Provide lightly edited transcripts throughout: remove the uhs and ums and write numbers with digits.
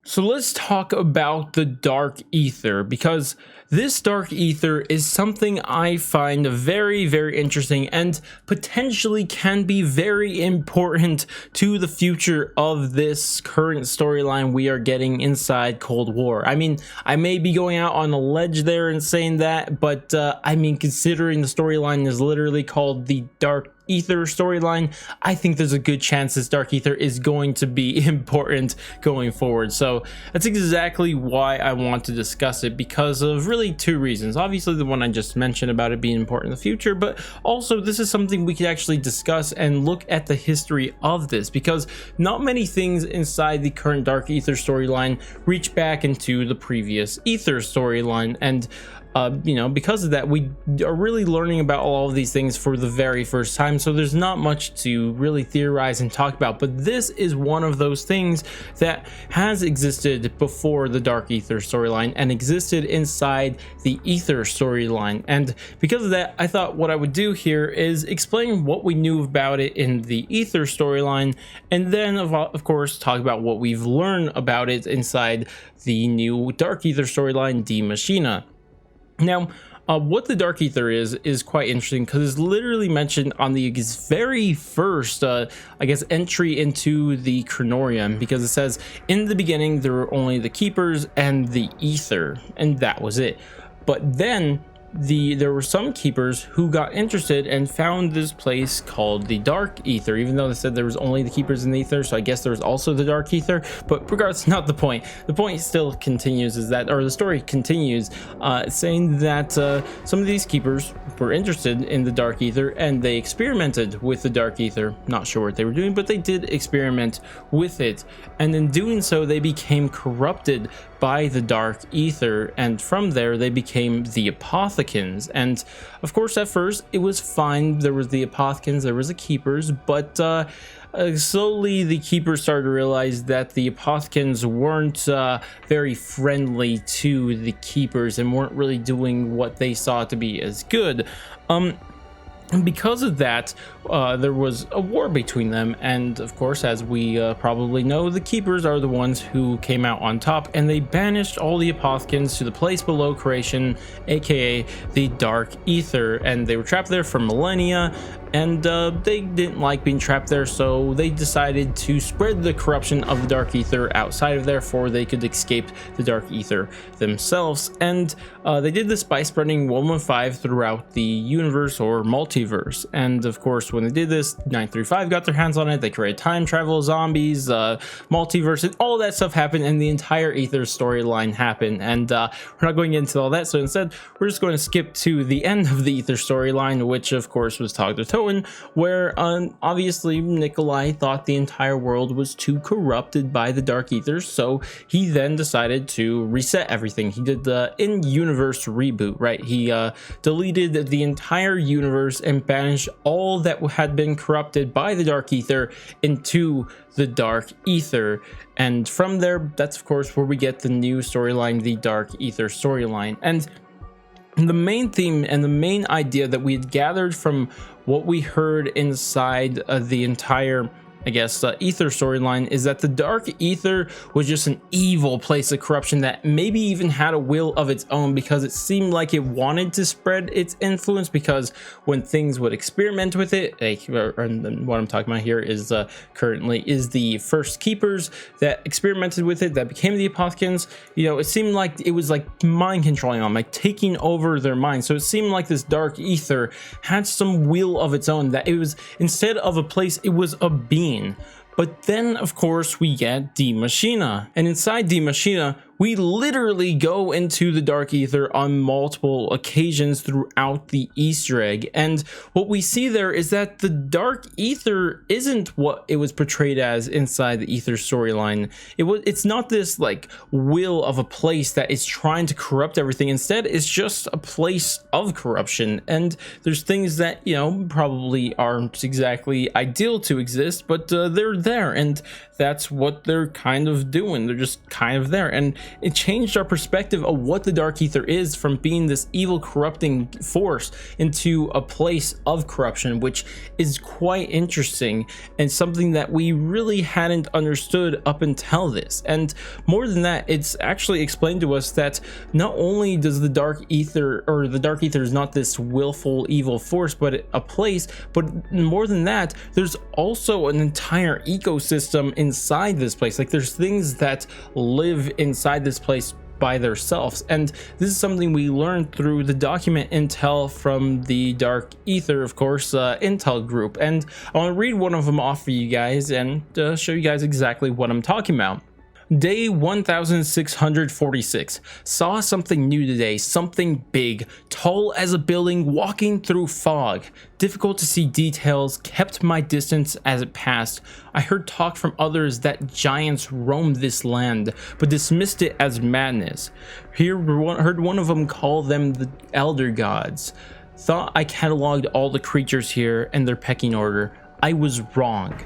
So let's talk about the Dark Aether, because this Dark Aether is something I find very, very interesting and potentially can be very important to the future of this current storyline we are getting inside Cold War. I mean, I may be going out on a ledge there and saying that, but I mean, considering the storyline is literally called the Dark Aether storyline, I think there's a good chance this Dark Aether is going to be important going forward. So that's exactly why I want to discuss it, because of really two reasons. Obviously the one I just mentioned about it being important in the future, but also this is something we could actually discuss and look at the history of this, because not many things inside the current Dark Aether storyline reach back into the previous Aether storyline, and you know, because of that, we are really learning about all of these things for the very first time, so there's not much to really theorize and talk about. But this is one of those things that has existed before the Dark Aether storyline and existed inside the Aether storyline, and because of that, I thought what I would do here is explain what we knew about it in the Aether storyline, and then of course talk about what we've learned about it inside the new Dark Aether storyline, Die Maschine. Now, what the Dark Aether is quite interesting, because it's literally mentioned on the very first, I guess, entry into the Chronorium, because it says, in the beginning, there were only the Keepers and the Aether, and that was it. But then there were some Keepers who got interested and found this place called the Dark Aether, even though they said there was only the Keepers in the Aether, so I guess there was also the Dark Aether. But regardless, not the point. The point still continues, is that, or the story continues, saying that some of these Keepers were interested in the Dark Aether, and they experimented with the Dark Aether. Not sure what they were doing, but they did experiment with it, and in doing so they became corrupted by the Dark Aether, and from there they became the Apothecans. And of course at first it was fine, there was the Apothecans, there was the Keepers, but slowly the Keepers started to realize that the Apothecans weren't very friendly to the Keepers and weren't really doing what they saw to be as good. And because of that, there was a war between them, and of course, as we probably know, the Keepers are the ones who came out on top, and they banished all the Apothecans to the place below creation, aka the Dark Aether, and they were trapped there for millennia, and they didn't like being trapped there, so they decided to spread the corruption of the Dark Aether outside of there, for they could escape the Dark Aether themselves. And they did this by spreading 115 throughout the universe or multiverse, and of course when they did this, 935 got their hands on it. They created time travel, zombies, multiverse, and all that stuff happened, and the entire Aether storyline happened. And we're not going into all that, so instead we're just going to skip to the end of the Aether storyline, which of course was Togdatoan, where obviously Nikolai thought the entire world was too corrupted by the Dark Aether, so he then decided to reset everything. He did the in-universe reboot, right? He deleted the entire universe and banished all that had been corrupted by the Dark Aether into the Dark Aether, and from there, that's of course where we get the new storyline, the Dark Aether storyline. And the main theme and the main idea that we had gathered from what we heard inside the entire, I guess, Aether storyline is that the Dark Aether was just an evil place of corruption that maybe even had a will of its own, because it seemed like it wanted to spread its influence, because when things would experiment with it, like, and what I'm talking about here is currently is the first Keepers that experimented with it, that became the Apothecans. You know, it seemed like it was like mind controlling them, like taking over their minds. So it seemed like this Dark Aether had some will of its own, that it was, instead of a place, it was a being. But then of course we get Die Maschine, and inside Die Maschine we literally go into the Dark Aether on multiple occasions throughout the Easter egg, and what we see there is that the Dark Aether isn't what it was portrayed as inside the Aether storyline. It's not this like will of a place that is trying to corrupt everything. Instead, it's just a place of corruption, and there's things that, you know, probably aren't exactly ideal to exist, but they're there, and that's what they're kind of doing. They're just kind of there, and it changed our perspective of what the Dark Aether is, from being this evil corrupting force into a place of corruption, which is quite interesting and something that we really hadn't understood up until this. And more than that, it's actually explained to us that not only does the Dark Aether, or the Dark Aether is not this willful evil force but a place, but more than that, there's also an entire ecosystem inside this place. Like, there's things that live inside this place by themselves, and this is something we learned through the document intel from the Dark Aether, of course, intel group. And I want to read one of them off for you guys and show you guys exactly what I'm talking about. Day 1646. Saw something new today, something big, tall as a building, walking through fog. Difficult to see details, kept my distance as it passed. I heard talk from others that giants roamed this land, but dismissed it as madness. Heard one of them call them the Elder Gods. Thought I cataloged all the creatures here and their pecking order. I was wrong.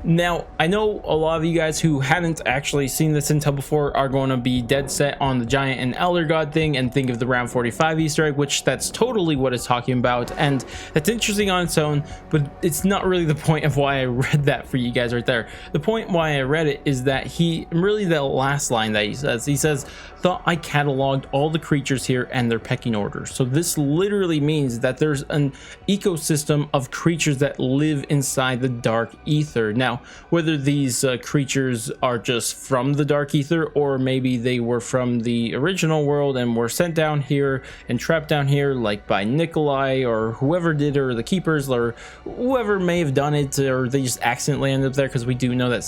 Now, I know a lot of you guys who hadn't actually seen this intel before are going to be dead set on the giant and elder god thing and think of the round 45 Easter egg, which that's totally what it's talking about, and that's interesting on its own, but it's not really the point of why I read that for you guys right there. The point why I read it is that really the last line that he says, thought I cataloged all the creatures here and their pecking order. So this literally means that there's an ecosystem of creatures that live inside the Dark Aether. Now, whether these creatures are just from the Dark Aether, or maybe they were from the original world and were sent down here and trapped down here, like by Nikolai or whoever did it, or the Keepers, or whoever may have done it, or they just accidentally ended up there, because we do know that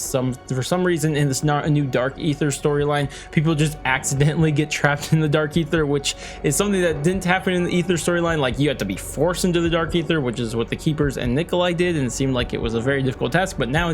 for some reason in this not a new Dark Aether storyline, people just accidentally get trapped in the Dark Aether, which is something that didn't happen in the Aether storyline. Like, you had to be forced into the Dark Aether, which is what the Keepers and Nikolai did, and it seemed like it was a very difficult task. But nowadays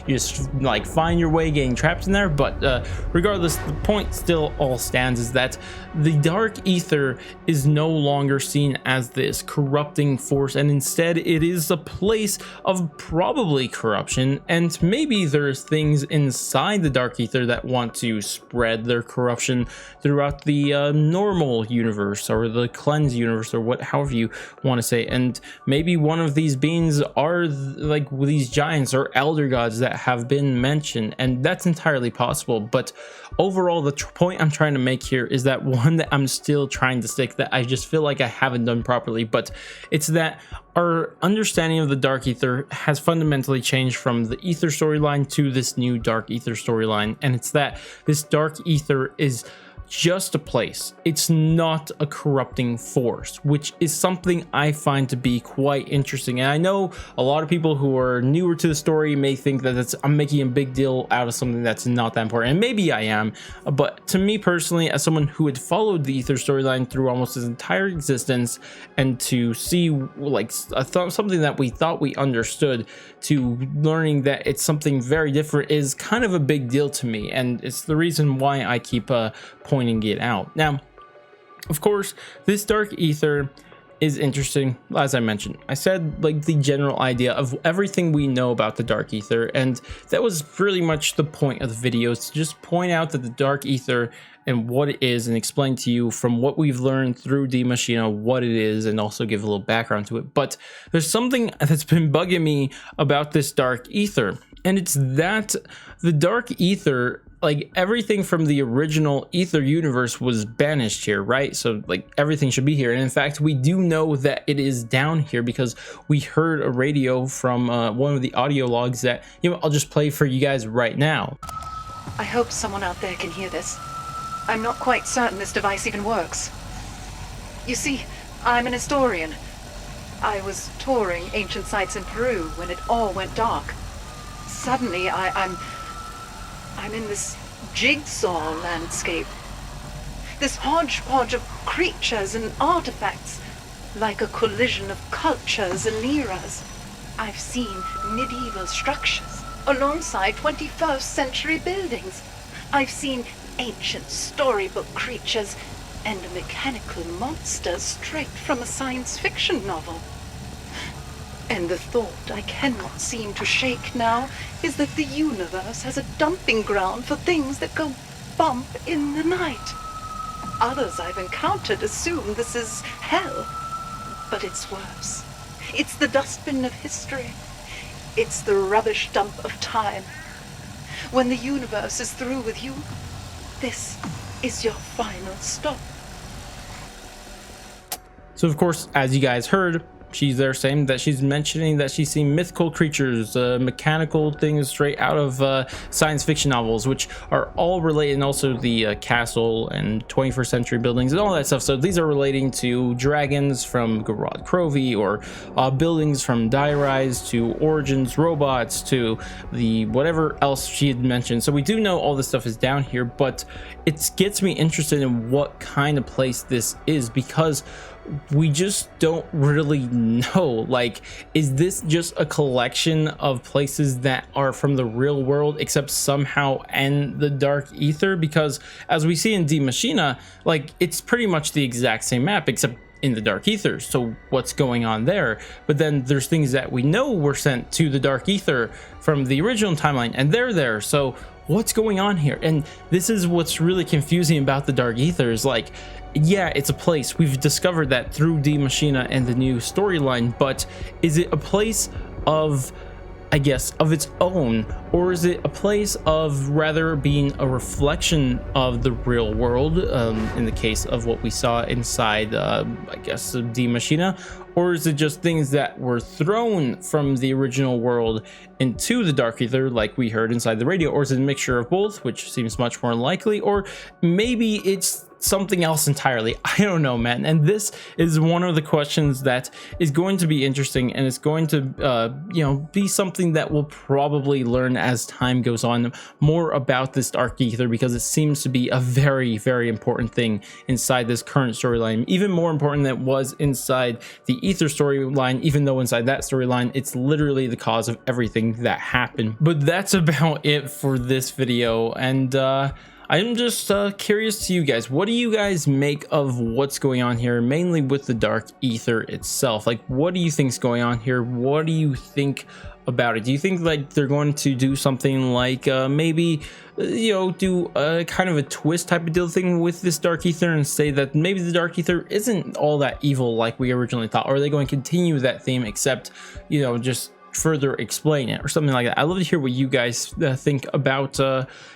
you just like find your way getting trapped in there. But regardless, the point still all stands, is that the Dark Aether is no longer seen as this corrupting force, and instead it is a place of probably corruption, and maybe there's things inside the Dark Aether that want to spread their corruption throughout the normal universe, or the cleanse universe, or however you want to say. And maybe one of these beings are like these giants or elder gods that have been mentioned, and that's entirely possible. But overall, the point I'm trying to make here is that one that I'm still trying to stick, that I just feel like I haven't done properly, but it's that our understanding of the Dark Aether has fundamentally changed from the Aether storyline to this new Dark Aether storyline. And it's that this Dark Aether is just a place. It's not a corrupting force, which is something I find to be quite interesting. And I know a lot of people who are newer to the story may think that I'm making a big deal out of something that's not that important, and maybe I am, but to me personally, as someone who had followed the Aether storyline through almost its entire existence, and to see like something that we thought we understood to learning that it's something very different is kind of a big deal to me, and it's the reason why I keep pointing it out. Now, of course, this Dark Aether is interesting. As I mentioned, I said like the general idea of everything we know about the Dark Aether, and that was really much the point of the video, is to just point out that the Dark Aether and what it is, and explain to you from what we've learned through the Maschine what it is, and also give a little background to it. But there's something that's been bugging me about this Dark Aether, and it's that the Dark Aether, like everything from the original Aether universe, was banished here, right? So like everything should be here, and in fact we do know that it is down here because we heard a radio from one of the audio logs that, you know, I'll just play for you guys right now. I hope someone out there can hear this. I'm not quite certain this device even works. You see, I'm an historian. I was touring ancient sites in Peru when it all went dark. Suddenly I'm in this jigsaw landscape. This hodgepodge of creatures and artifacts, like a collision of cultures and eras. I've seen medieval structures alongside 21st century buildings. I've seen ancient storybook creatures and mechanical monsters straight from a science fiction novel. And the thought I cannot seem to shake now is that the universe has a dumping ground for things that go bump in the night. Others I've encountered assume this is hell, but it's worse. It's the dustbin of history. It's the rubbish dump of time. When the universe is through with you, this is your final stop. So of course, as you guys heard, she's there saying that she's mentioning that she's seen mythical creatures, mechanical things straight out of science fiction novels, which are all related, and also the castle and 21st century buildings and all that stuff. So these are relating to dragons from Garrod Crovey, or buildings from Die Rise, to Origins robots, to the whatever else she had mentioned. So we do know all this stuff is down here, but it gets me interested in what kind of place this is, because we just don't really know. Like, is this just a collection of places that are from the real world except somehow in the Dark Aether? Because as we see in Die Maschine, like, it's pretty much the exact same map except in the Dark Aether. So what's going on there? But then there's things that we know were sent to the Dark Aether from the original timeline, and they're there. So what's going on here? And this is what's really confusing about the Dark Aether, is like, yeah, it's a place. We've discovered that through Die Maschine and the new storyline, but is it a place of, I guess, of its own, or is it a place of rather being a reflection of the real world, in the case of what we saw inside, I guess, of Die Maschine? Or is it just things that were thrown from the original world into the Dark Aether, like we heard inside the radio? Or is it a mixture of both, which seems much more likely? Or maybe it's something else entirely. I don't know, man. And this is one of the questions that is going to be interesting, and it's going to you know, be something that we'll probably learn as time goes on more about this Dark Aether, because it seems to be a very, very important thing inside this current storyline, even more important than it was inside the Aether storyline, even though inside that storyline it's literally the cause of everything that happened. But that's about it for this video, and I'm just curious to you guys. What do you guys make of what's going on here, mainly with the Dark Aether itself? Like, what do you think's going on here? What do you think about it? Do you think like they're going to do something like maybe, you know, do a kind of a twist type of deal thing with this Dark Aether and say that maybe the Dark Aether isn't all that evil like we originally thought? Or are they going to continue that theme, except, you know, just further explain it or something like that? I'd love to hear what you guys think about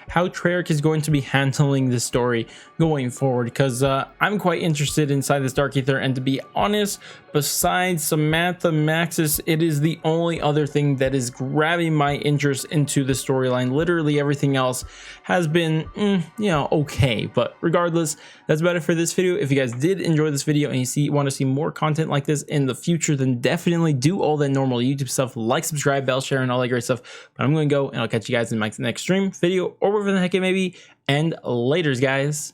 how Treyarch is going to be handling this story going forward, because I'm quite interested inside this Dark Aether, and to be honest, besides Samantha Maxis, it is the only other thing that is grabbing my interest into the storyline. Literally everything else has been you know, okay. But regardless, that's about it for this video. If you guys did enjoy this video and you want to see more content like this in the future, then definitely do all that normal YouTube stuff, like, subscribe, bell, share, and all that great stuff. But I'm going to go, and I'll catch you guys in my next stream, video, or whatever the heck it may be, and laters, guys.